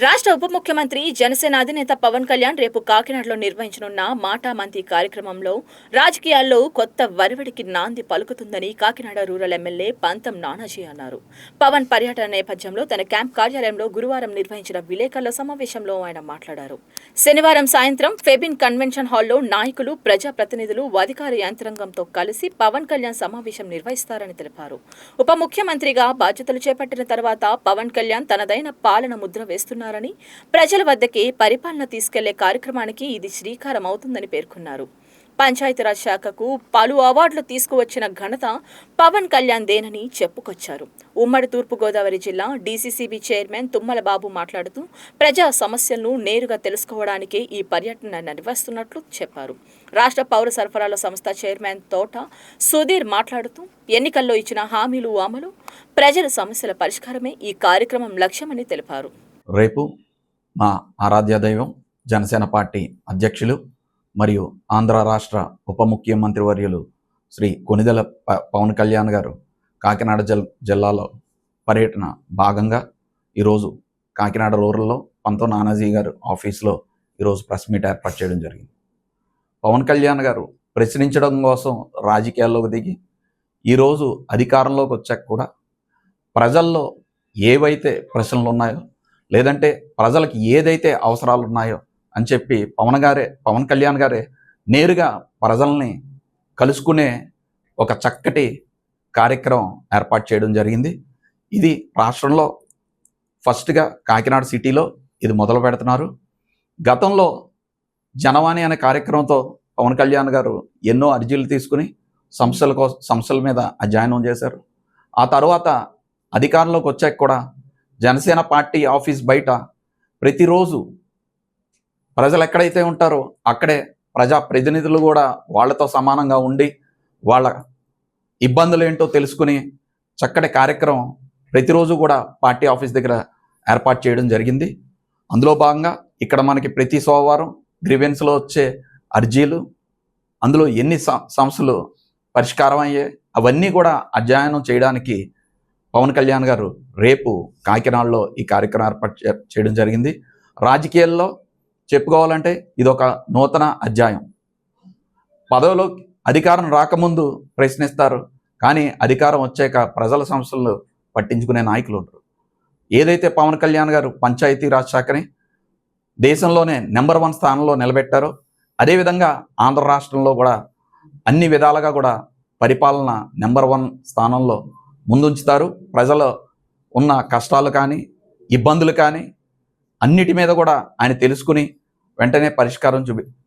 రాష్ట్ర ఉప ముఖ్యమంత్రి జనసేన అధినేత పవన్ కళ్యాణ్ రేపు కాకినాడలో నిర్వహించనున్న మాటా మంతి కార్యక్రమంలో రాజకీయాల్లో కొత్త వరవడికి నాంది పలుకుతుందని కాకినాడ రూరల్ ఎమ్మెల్యే పంతం నానాజీ అన్నారు. పవన్ పర్యటన నేపథ్యంలో తన క్యాంప్ కార్యాలయంలో గురువారం నిర్వహించిన విలేకరుల సమావేశంలో ఆయన మాట్లాడారు. శనివారం సాయంత్రం ఫెబిన్ కన్వెన్షన్ హాల్లో నాయకులు, ప్రజాప్రతినిధులు, అధికార యంత్రాంగంతో కలిసి పవన్ కళ్యాణ్ సమావేశం నిర్వహిస్తారని తెలిపారు. ఉప ముఖ్యమంత్రిగా బాధ్యతలు చేపట్టిన తర్వాత పవన్ కళ్యాణ్ తనదైన పాలన ముద్ర వేస్తున్నారు. ప్రజల వద్దకే పరిపాలన తీసుకెళ్లే కార్యక్రమానికి ఇది శ్రీకారం అవుతుందని పేర్కొన్నారు. పంచాయతీరాజ్ శాఖకు పలు అవార్డులు తీసుకువచ్చిన ఘనత పవన్ కళ్యాణ్ దేనని చెప్పుకొచ్చారు. ఉమ్మడి తూర్పుగోదావరి జిల్లా డీసీసీబీ చైర్మన్ తుమ్మల బాబు మాట్లాడుతూ ప్రజా సమస్యలను నేరుగా తెలుసుకోవడానికే ఈ పర్యటన నిర్వహిస్తున్నట్లు చెప్పారు. రాష్ట్ర పౌర సరఫరాల సంస్థ చైర్మన్ తోట సుధీర్ మాట్లాడుతూ ఎన్నికల్లో ఇచ్చిన హామీలు అమలు, ప్రజల సమస్యల పరిష్కారమే ఈ కార్యక్రమం లక్ష్యమని తెలిపారు. రేపు మా ఆరాధ్య దైవం జనసేన పార్టీ అధ్యక్షులు మరియు ఆంధ్ర రాష్ట్ర ఉప ముఖ్యమంత్రి వర్యులు శ్రీ కొనిదెల పవన్ కళ్యాణ్ గారు కాకినాడ జిల్లాలో పర్యటన భాగంగా ఈరోజు కాకినాడ రూరల్లో పంతం నానాజీ గారు ఆఫీస్లో ఈరోజు ప్రెస్ మీట్ ఏర్పాటు చేయడం జరిగింది. పవన్ కళ్యాణ్ గారు ప్రశ్నించడం కోసం రాజకీయాల్లోకి దిగి ఈరోజు అధికారంలోకి వచ్చాక కూడా ప్రజల్లో ఏవైతే ప్రశ్నలు ఉన్నాయో, లేదంటే ప్రజలకు ఏదైతే అవసరాలు ఉన్నాయో అని చెప్పి పవన్ కళ్యాణ్ గారే నేరుగా ప్రజల్ని కలుసుకునే ఒక చక్కటి కార్యక్రమం ఏర్పాటు చేయడం జరిగింది. ఇది రాష్ట్రంలో ఫస్ట్గా కాకినాడ సిటీలో ఇది మొదలు పెడుతున్నారు. గతంలో జనవాణి అనే కార్యక్రమంతో పవన్ కళ్యాణ్ గారు ఎన్నో అర్జీలు తీసుకుని సమస్యల మీద అధ్యయనం చేశారు. ఆ తర్వాత అధికారంలోకి వచ్చాక కూడా జనసేన పార్టీ ఆఫీస్ బయట ప్రతిరోజు ప్రజలు ఎక్కడైతే ఉంటారో అక్కడే ప్రజాప్రతినిధులు కూడా వాళ్ళతో సమానంగా ఉండి వాళ్ళ ఇబ్బందులు ఏంటో తెలుసుకుని చక్కటి కార్యక్రమం ప్రతిరోజు కూడా పార్టీ ఆఫీస్ దగ్గర ఏర్పాటు చేయడం జరిగింది. అందులో భాగంగా ఇక్కడ మనకి ప్రతి సోమవారం గ్రీవెన్స్లో వచ్చే అర్జీలు, అందులో ఎన్ని సమస్యలు పరిష్కారం అయ్యాయి అవన్నీ కూడా అధ్యయనం చేయడానికి పవన్ కళ్యాణ్ గారు రేపు కాకినాడలో ఈ కార్యక్రమం ఏర్పాటు చేయడం జరిగింది. రాజకీయాల్లో చెప్పుకోవాలంటే ఇది ఒక నూతన అధ్యాయం. పదవిలో అధికారం రాకముందు ప్రశ్నిస్తారు, కానీ అధికారం వచ్చాక ప్రజల సమస్యలు పట్టించుకునే నాయకులు ఉంటారు. ఏదైతే పవన్ కళ్యాణ్ గారు పంచాయతీరాజ్ శాఖని దేశంలోనే నెంబర్ 1 స్థానంలో నిలబెట్టారో, అదేవిధంగా ఆంధ్ర రాష్ట్రంలో కూడా అన్ని విధాలుగా కూడా పరిపాలన నెంబర్ 1 స్థానంలో ముందుంచుతారు. ప్రజలు ఉన్న కష్టాలు కానీ, ఇబ్బందులు కానీ అన్నిటి మీద కూడా ఆయన తెలుసుకుని వెంటనే పరిష్కారం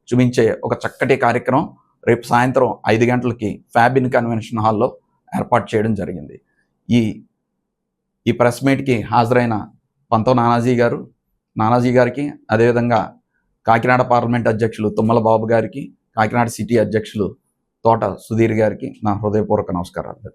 చూపించే ఒక చక్కటి కార్యక్రమం రేపు సాయంత్రం 5 గంటలకి ఫెబిన్ కన్వెన్షన్ హాల్లో ఏర్పాటు చేయడం జరిగింది. ఈ ప్రెస్ మీట్కి హాజరైన పంతం నానాజీ గారికి, అదేవిధంగా కాకినాడ పార్లమెంట్ అధ్యక్షులు తుమ్మల బాబు గారికి, కాకినాడ సిటీ అధ్యక్షులు తోట సుధీర్ గారికి నా హృదయపూర్వక నమస్కారాలు.